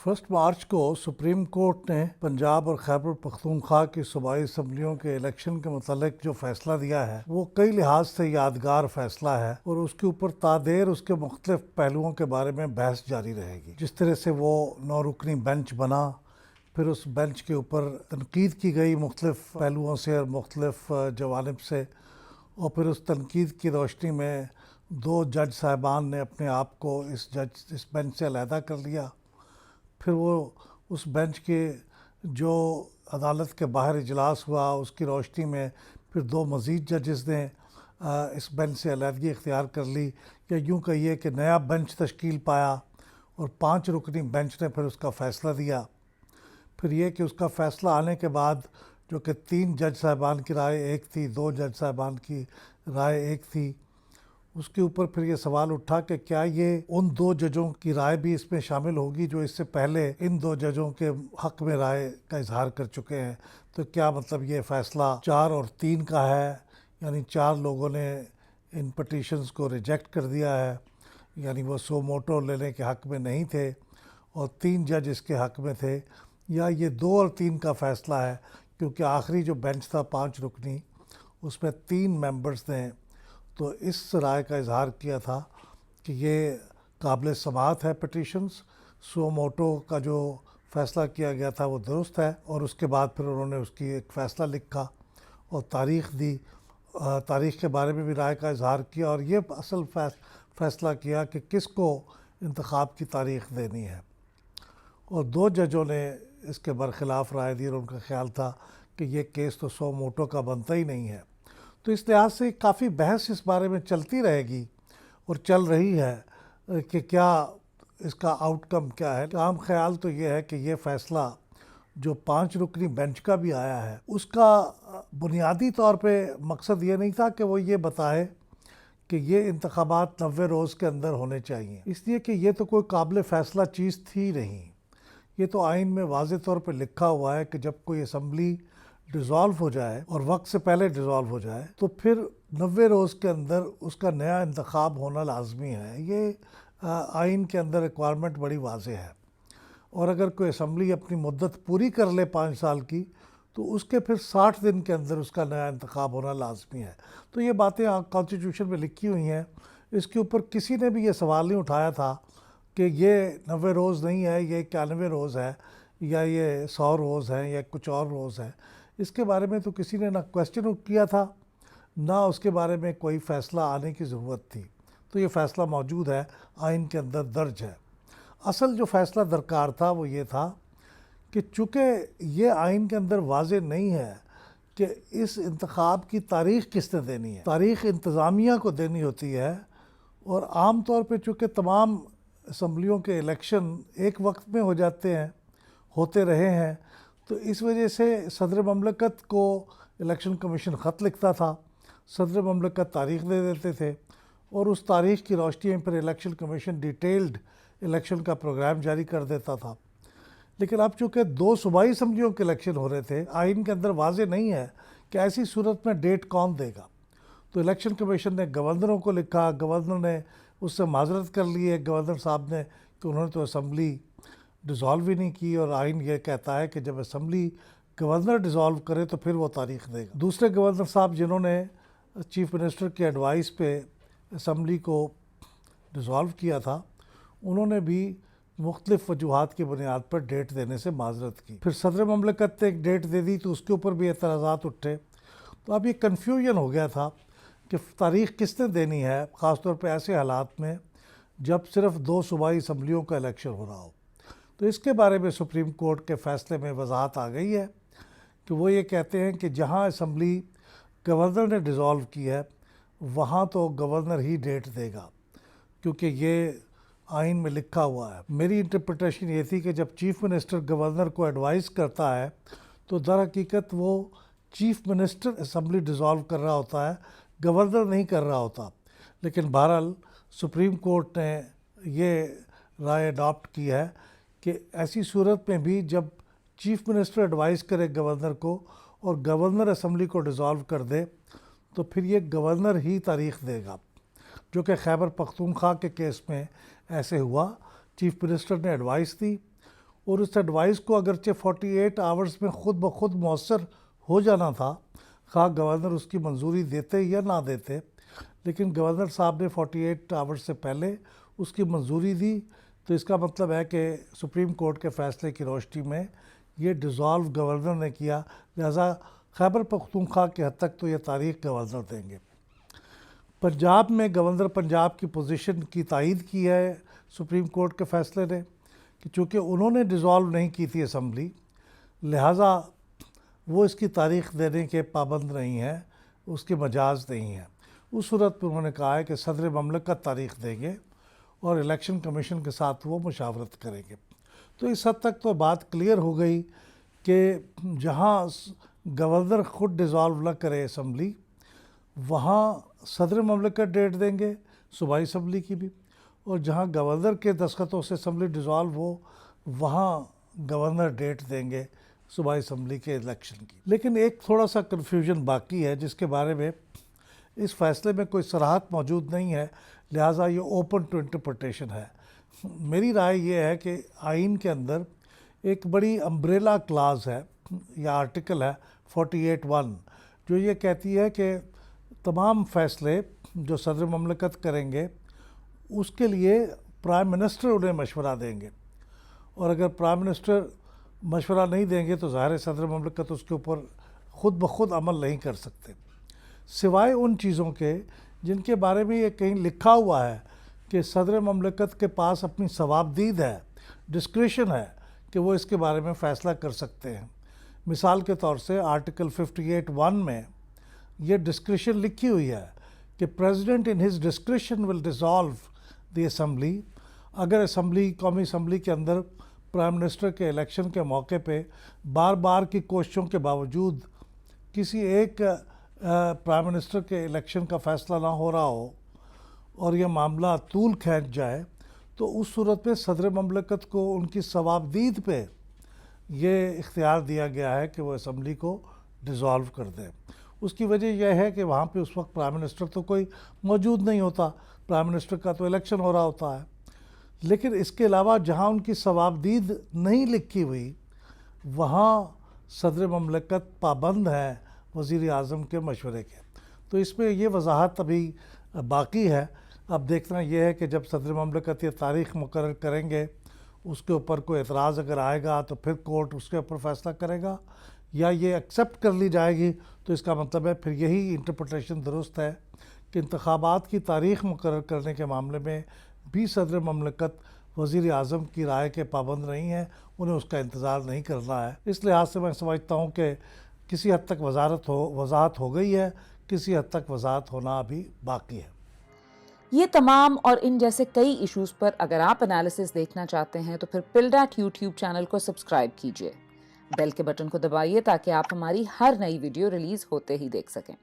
1 مارچ کو supreme court نے پنجاب اور خیبر پختونخوا کی صوبائی اسمبلیوں کے الیکشن کے متعلق جو فیصلہ دیا ہے وہ کئی لحاظ سے یادگار فیصلہ ہے اور اس کے اوپر تادیر اس کے مختلف پہلوؤں کے بارے میں بحث جاری رہے گی۔ جس طرح سے وہ 9 رکنی بینچ بنا، پھر اس بینچ کے اوپر تنقید کی گئی مختلف پہلوؤں سے اور مختلف جوانب سے، اور پھر اس تنقید کی روشنی میں 2 جج صاحبان نے اپنے آپ کو اس بینچ سے علیحدہ کر لیا۔ پھر وہ اس بینچ کے جو عدالت کے باہر اجلاس ہوا اس کی روشنی میں پھر 2 مزید ججز نے اس بینچ سے علیحدگی اختیار کر لی، یا یوں کہیے کہ نیا بینچ تشکیل پایا، اور 5 رکنی بینچ نے پھر اس کا فیصلہ دیا۔ پھر یہ کہ اس کا فیصلہ آنے کے بعد جو کہ 3 جج صاحبان کی رائے ایک تھی، 2 جج صاحبان کی رائے ایک تھی، اس کے اوپر پھر یہ سوال اٹھا کہ کیا یہ ان 2 ججوں کی رائے بھی اس میں شامل ہوگی جو اس سے پہلے ان 2 ججوں کے حق میں رائے کا اظہار کر چکے ہیں؟ تو کیا مطلب یہ فیصلہ 4 اور 3 کا ہے، یعنی 4 لوگوں نے ان پٹیشنز کو ریجیکٹ کر دیا ہے، یعنی وہ سو موٹو لینے کے حق میں نہیں تھے اور 3 جج اس کے حق میں تھے، یا یہ 2 اور 3 کا فیصلہ ہے؟ کیونکہ آخری جو بینچ تھا 5 رکنی، اس میں 3 ممبرز نے تو اس رائے کا اظہار کیا تھا کہ یہ قابل سماعت ہے پٹیشنز، سو موٹو کا جو فیصلہ کیا گیا تھا وہ درست ہے، اور اس کے بعد پھر انہوں نے اس کی ایک فیصلہ لکھا اور تاریخ دی، تاریخ کے بارے میں بھی رائے کا اظہار کیا، اور یہ اصل فیصلہ کیا کہ کس کو انتخاب کی تاریخ دینی ہے۔ اور 2 ججوں نے اس کے برخلاف رائے دی اور ان کا خیال تھا کہ یہ کیس تو سو موٹو کا بنتا ہی نہیں ہے۔ تو اس لحاظ سے کافی بحث اس بارے میں چلتی رہے گی اور چل رہی ہے کہ کیا اس کا آؤٹ کم کیا ہے۔ عام خیال تو یہ ہے کہ یہ فیصلہ جو 5 رکنی بینچ کا بھی آیا ہے اس کا بنیادی طور پہ مقصد یہ نہیں تھا کہ وہ یہ بتائے کہ یہ انتخابات 90 روز کے اندر ہونے چاہیے، اس لیے کہ یہ تو کوئی قابل فیصلہ چیز تھی نہیں۔ یہ تو آئین میں واضح طور پہ لکھا ہوا ہے کہ جب کوئی اسمبلی ڈیزالو ہو جائے اور وقت سے پہلے ڈیزالو ہو جائے تو پھر 90 روز کے اندر اس کا نیا انتخاب ہونا لازمی ہے۔ یہ آئین کے اندر ریکوائرمنٹ بڑی واضح ہے، اور اگر کوئی اسمبلی اپنی مدت پوری کر لے 5 سال کی تو اس کے پھر 60 دن کے اندر اس کا نیا انتخاب ہونا لازمی ہے۔ تو یہ باتیں کانسٹیٹیوشن میں لکھی ہوئی ہیں، اس کے اوپر کسی نے بھی یہ سوال نہیں اٹھایا تھا کہ یہ 90 روز نہیں ہے، یہ 91 روز ہے، یا یہ 100 روز ہیں، یا کچھ اور روز ہے۔ اس کے بارے میں تو کسی نے نہ کویسچن کیا تھا، نہ اس کے بارے میں کوئی فیصلہ آنے کی ضرورت تھی۔ تو یہ فیصلہ موجود ہے، آئین کے اندر درج ہے۔ اصل جو فیصلہ درکار تھا وہ یہ تھا کہ چونکہ یہ آئین کے اندر واضح نہیں ہے کہ اس انتخاب کی تاریخ کس نے دینی ہے، تاریخ انتظامیہ کو دینی ہوتی ہے، اور عام طور پہ چونکہ تمام اسمبلیوں کے الیکشن ایک وقت میں ہو جاتے ہیں، ہوتے رہے ہیں، تو اس وجہ سے صدر مملکت کو الیکشن کمیشن خط لکھتا تھا، صدر مملکت تاریخ دے دیتے تھے، اور اس تاریخ کی روشنی میں پھر الیکشن کمیشن ڈیٹیلڈ الیکشن کا پروگرام جاری کر دیتا تھا۔ لیکن اب چونکہ 2 صوبائی اسمبلیوں کے الیکشن ہو رہے تھے، آئین کے اندر واضح نہیں ہے کہ ایسی صورت میں ڈیٹ کون دے گا۔ تو الیکشن کمیشن نے گورنروں کو لکھا، گورنر نے اس سے معذرت کر لی ہے گورنر صاحب نے کہ انہوں نے تو اسمبلی ڈیزالو ہی نہیں کی، اور آئین یہ کہتا ہے کہ جب اسمبلی گورنر ڈیزالو کرے تو پھر وہ تاریخ دے گا۔ دوسرے گورنر صاحب جنہوں نے چیف منسٹر کی ایڈوائس پہ اسمبلی کو ڈیزالو کیا تھا، انہوں نے بھی مختلف وجوہات کی بنیاد پر ڈیٹ دینے سے معذرت کی۔ پھر صدر مملکت نے ایک ڈیٹ دے دی تو اس کے اوپر بھی اعتراضات اٹھے۔ تو اب یہ کنفیوژن ہو گیا تھا کہ تاریخ کس نے دینی ہے، خاص طور پہ ایسے حالات میں جب صرف 2 صوبائی اسمبلیوں کا الیکشن ہو رہا ہو۔ تو اس کے بارے میں سپریم کورٹ کے فیصلے میں وضاحت آ گئی ہے کہ وہ یہ کہتے ہیں کہ جہاں اسمبلی گورنر نے ڈیزالو کی ہے وہاں تو گورنر ہی ڈیٹ دے گا، کیونکہ یہ آئین میں لکھا ہوا ہے۔ میری انٹرپریٹیشن یہ تھی کہ جب چیف منسٹر گورنر کو ایڈوائز کرتا ہے تو در حقیقت وہ چیف منسٹر اسمبلی ڈیزالو کر رہا ہوتا ہے، گورنر نہیں کر رہا ہوتا۔ لیکن بہرحال سپریم کورٹ نے یہ رائے اڈاپٹ کی ہے کہ ایسی صورت میں بھی جب چیف منسٹر ایڈوائز کرے گورنر کو اور گورنر اسمبلی کو ڈیزالو کر دے تو پھر یہ گورنر ہی تاریخ دے گا، جو کہ خیبر پختونخوا کے کیس میں ایسے ہوا۔ چیف منسٹر نے ایڈوائس دی، اور اس ایڈوائس کو اگرچہ 48 آورز میں خود بخود مؤثر ہو جانا تھا، خواہ گورنر اس کی منظوری دیتے یا نہ دیتے، لیکن گورنر صاحب نے 48 آورز سے پہلے اس کی منظوری دی، تو اس کا مطلب ہے کہ سپریم کورٹ کے فیصلے کی روشنی میں یہ ڈیزالو گورنر نے کیا، لہٰذا خیبر پختونخوا کی حد تک تو یہ تاریخ گورنر دیں گے۔ پنجاب میں گورنر پنجاب کی پوزیشن کی تائید کی ہے سپریم کورٹ کے فیصلے نے کہ چونکہ انہوں نے ڈیزالو نہیں کی تھی اسمبلی، لہٰذا وہ اس کی تاریخ دینے کے پابند نہیں ہیں، اس کے مجاز نہیں ہیں۔ اس صورت میں انہوں نے کہا ہے کہ صدر مملکت تاریخ دیں گے اور الیکشن کمیشن کے ساتھ وہ مشاورت کریں گے۔ تو اس حد تک تو بات کلیئر ہو گئی کہ جہاں گورنر خود ڈیزالو نہ کرے اسمبلی، وہاں صدر مملکت ڈیٹ دیں گے صوبائی اسمبلی کی بھی، اور جہاں گورنر کے دستخطوں سے اسمبلی ڈیزالو ہو، وہاں گورنر ڈیٹ دیں گے صوبائی اسمبلی کے الیکشن کی۔ لیکن ایک تھوڑا سا کنفیوژن باقی ہے جس کے بارے میں اس فیصلے میں کوئی صراحت موجود نہیں ہے، لہٰذا یہ اوپن ٹو انٹرپریٹیشن ہے۔ میری رائے یہ ہے کہ آئین کے اندر ایک بڑی امبریلا کلاز ہے یا آرٹیکل ہے 48(1) جو یہ کہتی ہے کہ تمام فیصلے جو صدر مملکت کریں گے اس کے لیے پرائم منسٹر انہیں مشورہ دیں گے، اور اگر پرائم منسٹر مشورہ نہیں دیں گے تو ظاہر صدر مملکت اس کے اوپر خود بخود عمل نہیں کر سکتے، سوائے ان چیزوں کے جن کے بارے میں یہ کہیں لکھا ہوا ہے کہ صدر مملکت کے پاس اپنی ثوابدید ہے، ڈسکریشن ہے کہ وہ اس کے بارے میں فیصلہ کر سکتے ہیں۔ مثال کے طور سے آرٹیکل 58(1) میں یہ ڈسکریشن لکھی ہوئی ہے کہ president in his discretion will dissolve the assembly. اگر اسمبلی، قومی اسمبلی کے اندر پرائم منسٹر کے الیکشن کے موقع پہ بار بار کی کوششوں کے باوجود کسی ایک پرائم منسٹر کے الیکشن کا فیصلہ نہ ہو رہا ہو اور یہ معاملہ طول کھینچ جائے، تو اس صورت میں صدر مملکت کو ان کی ثوابدید پہ یہ اختیار دیا گیا ہے کہ وہ اسمبلی کو ڈیزالو کر دیں۔ اس کی وجہ یہ ہے کہ وہاں پہ اس وقت پرائم منسٹر تو کوئی موجود نہیں ہوتا، پرائم منسٹر کا تو الیکشن ہو رہا ہوتا ہے۔ لیکن اس کے علاوہ جہاں ان کی ثوابدید نہیں لکھی ہوئی، وہاں صدر مملکت پابند ہے وزیر اعظم کے مشورے کے۔ تو اس میں یہ وضاحت ابھی باقی ہے۔ اب دیکھنا یہ ہے کہ جب صدر مملکت یہ تاریخ مقرر کریں گے، اس کے اوپر کوئی اعتراض اگر آئے گا تو پھر کورٹ اس کے اوپر فیصلہ کرے گا، یا یہ ایکسیپٹ کر لی جائے گی تو اس کا مطلب ہے پھر یہی انٹرپریٹیشن درست ہے کہ انتخابات کی تاریخ مقرر کرنے کے معاملے میں بھی صدر مملکت وزیر اعظم کی رائے کے پابند نہیں ہے، انہیں اس کا انتظار نہیں کرنا ہے۔ اس لحاظ سے میں سمجھتا ہوں کہ کسی حد تک وضاحت ہو گئی ہے، کسی حد تک وضاحت ہونا ابھی باقی ہے۔ یہ تمام اور ان جیسے کئی ایشوز پر اگر آپ انالیسس دیکھنا چاہتے ہیں تو پھر پلڈاٹ یوٹیوب چینل کو سبسکرائب کیجئے، بیل کے بٹن کو دبائیے تاکہ آپ ہماری ہر نئی ویڈیو ریلیز ہوتے ہی دیکھ سکیں۔